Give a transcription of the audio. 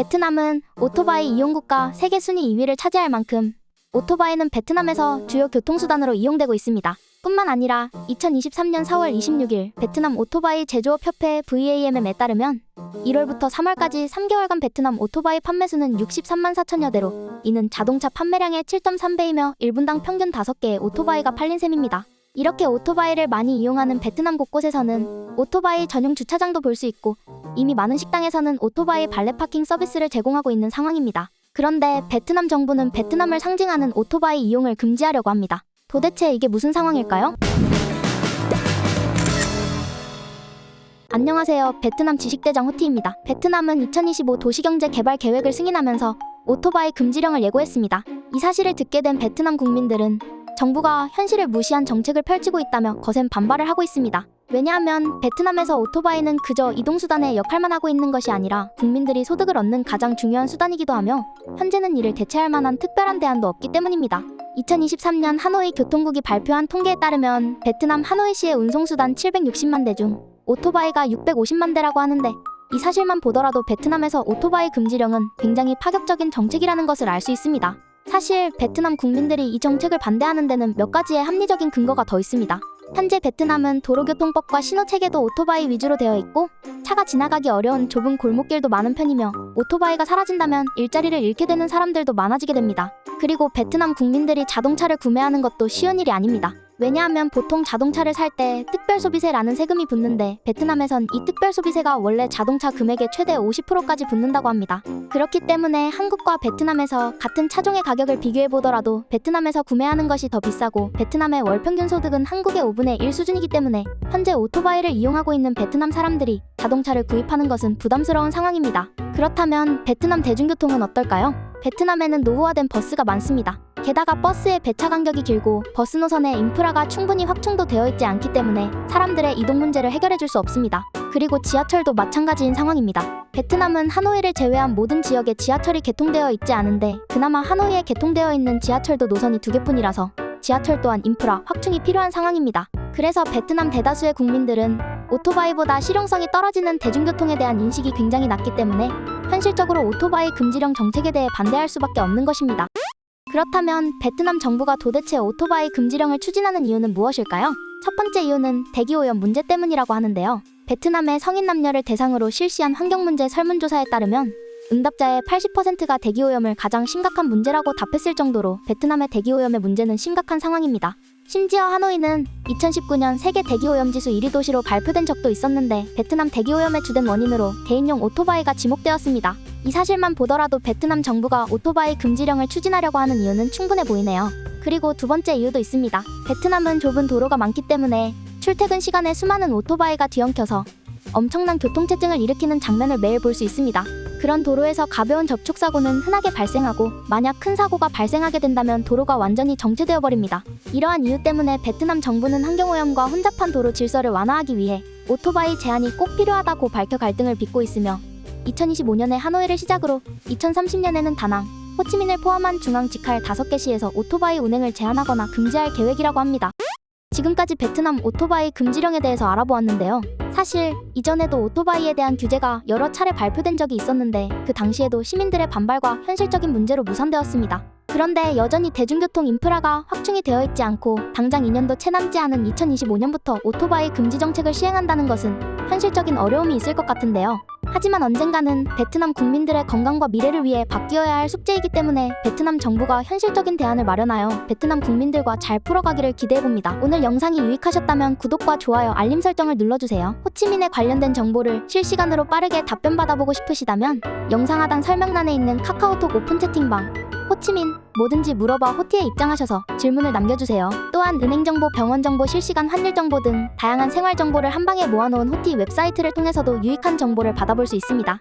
베트남은 오토바이 이용국가 세계 순위 2위를 차지할 만큼 오토바이는 베트남에서 주요 교통수단으로 이용되고 있습니다. 뿐만 아니라 2023년 4월 26일 베트남 오토바이 제조업 협회 VAMM에 따르면 1월부터 3월까지 3개월간 베트남 오토바이 판매수는 63만 4천여 대로 이는 자동차 판매량의 7.3배이며 1분당 평균 5개의 오토바이가 팔린 셈입니다. 이렇게 오토바이를 많이 이용하는 베트남 곳곳에서는 오토바이 전용 주차장도 볼 수 있고 이미 많은 식당에서는 오토바이 발레 파킹 서비스를 제공하고 있는 상황입니다. 그런데 베트남 정부는 베트남을 상징하는 오토바이 이용을 금지하려고 합니다. 도대체 이게 무슨 상황일까요? 안녕하세요. 베트남 지식대장 호티입니다. 베트남은 2025 도시경제 개발 계획을 승인하면서 오토바이 금지령을 예고했습니다. 이 사실을 듣게 된 베트남 국민들은 정부가 현실을 무시한 정책을 펼치고 있다며 거센 반발을 하고 있습니다. 왜냐하면 베트남에서 오토바이는 그저 이동수단의 역할만 하고 있는 것이 아니라 국민들이 소득을 얻는 가장 중요한 수단이기도 하며 현재는 이를 대체할 만한 특별한 대안도 없기 때문입니다. 2023년 하노이 교통국이 발표한 통계에 따르면 베트남 하노이시의 운송수단 760만 대 중 오토바이가 650만 대라고 하는데 이 사실만 보더라도 베트남에서 오토바이 금지령은 굉장히 파격적인 정책이라는 것을 알 수 있습니다. 사실 베트남 국민들이 이 정책을 반대하는 데는 몇 가지의 합리적인 근거가 더 있습니다. 현재 베트남은 도로교통법과 신호체계도 오토바이 위주로 되어 있고 차가 지나가기 어려운 좁은 골목길도 많은 편이며 오토바이가 사라진다면 일자리를 잃게 되는 사람들도 많아지게 됩니다. 그리고 베트남 국민들이 자동차를 구매하는 것도 쉬운 일이 아닙니다. 왜냐하면 보통 자동차를 살 때 특별소비세라는 세금이 붙는데 베트남에선 이 특별소비세가 원래 자동차 금액의 최대 50%까지 붙는다고 합니다. 그렇기 때문에 한국과 베트남에서 같은 차종의 가격을 비교해보더라도 베트남에서 구매하는 것이 더 비싸고 베트남의 월평균 소득은 한국의 5분의 1 수준이기 때문에 현재 오토바이를 이용하고 있는 베트남 사람들이 자동차를 구입하는 것은 부담스러운 상황입니다. 그렇다면 베트남 대중교통은 어떨까요? 베트남에는 노후화된 버스가 많습니다. 게다가 버스의 배차 간격이 길고 버스 노선의 인프라가 충분히 확충도 되어 있지 않기 때문에 사람들의 이동 문제를 해결해 줄 수 없습니다. 그리고 지하철도 마찬가지인 상황입니다. 베트남은 하노이를 제외한 모든 지역에 지하철이 개통되어 있지 않은데 그나마 하노이에 개통되어 있는 지하철도 노선이 2개뿐이라서 지하철 또한 인프라 확충이 필요한 상황입니다. 그래서 베트남 대다수의 국민들은 오토바이보다 실용성이 떨어지는 대중교통에 대한 인식이 굉장히 낮기 때문에 현실적으로 오토바이 금지령 정책에 대해 반대할 수밖에 없는 것입니다. 그렇다면 베트남 정부가 도대체 오토바이 금지령을 추진하는 이유는 무엇일까요? 첫 번째 이유는 대기오염 문제 때문이라고 하는데요. 베트남의 성인 남녀를 대상으로 실시한 환경문제 설문조사에 따르면 응답자의 80%가 대기오염을 가장 심각한 문제라고 답했을 정도로 베트남의 대기오염의 문제는 심각한 상황입니다. 심지어 하노이는 2019년 세계 대기오염지수 1위 도시로 발표된 적도 있었는데 베트남 대기오염의 주된 원인으로 개인용 오토바이가 지목되었습니다. 이 사실만 보더라도 베트남 정부가 오토바이 금지령을 추진하려고 하는 이유는 충분해 보이네요. 그리고 두 번째 이유도 있습니다. 베트남은 좁은 도로가 많기 때문에 출퇴근 시간에 수많은 오토바이가 뒤엉켜서 엄청난 교통체증을 일으키는 장면을 매일 볼 수 있습니다. 그런 도로에서 가벼운 접촉사고는 흔하게 발생하고 만약 큰 사고가 발생하게 된다면 도로가 완전히 정체되어 버립니다. 이러한 이유 때문에 베트남 정부는 환경오염과 혼잡한 도로 질서를 완화하기 위해 오토바이 제한이 꼭 필요하다고 밝혀 갈등을 빚고 있으며 2025년에 하노이를 시작으로 2030년에는 다낭, 호치민을 포함한 중앙 직할 5개 시에서 오토바이 운행을 제한하거나 금지할 계획이라고 합니다. 지금까지 베트남 오토바이 금지령에 대해서 알아보았는데요. 사실 이전에도 오토바이에 대한 규제가 여러 차례 발표된 적이 있었는데 그 당시에도 시민들의 반발과 현실적인 문제로 무산되었습니다. 그런데 여전히 대중교통 인프라가 확충이 되어 있지 않고 당장 2년도 채 남지 않은 2025년부터 오토바이 금지 정책을 시행한다는 것은 현실적인 어려움이 있을 것 같은데요. 하지만 언젠가는 베트남 국민들의 건강과 미래를 위해 바뀌어야 할 숙제이기 때문에 베트남 정부가 현실적인 대안을 마련하여 베트남 국민들과 잘 풀어가기를 기대해봅니다. 오늘 영상이 유익하셨다면 구독과 좋아요, 알림 설정을 눌러주세요. 호치민에 관련된 정보를 실시간으로 빠르게 답변 받아보고 싶으시다면 영상 하단 설명란에 있는 카카오톡 오픈 채팅방 호치민 뭐든지 물어봐 호티에 입장하셔서 질문을 남겨주세요. 또한 은행정보, 병원정보, 실시간 환율정보 등 다양한 생활정보를 한방에 모아놓은 호티 웹사이트를 통해서도 유익한 정보를 받아볼 수 있습니다.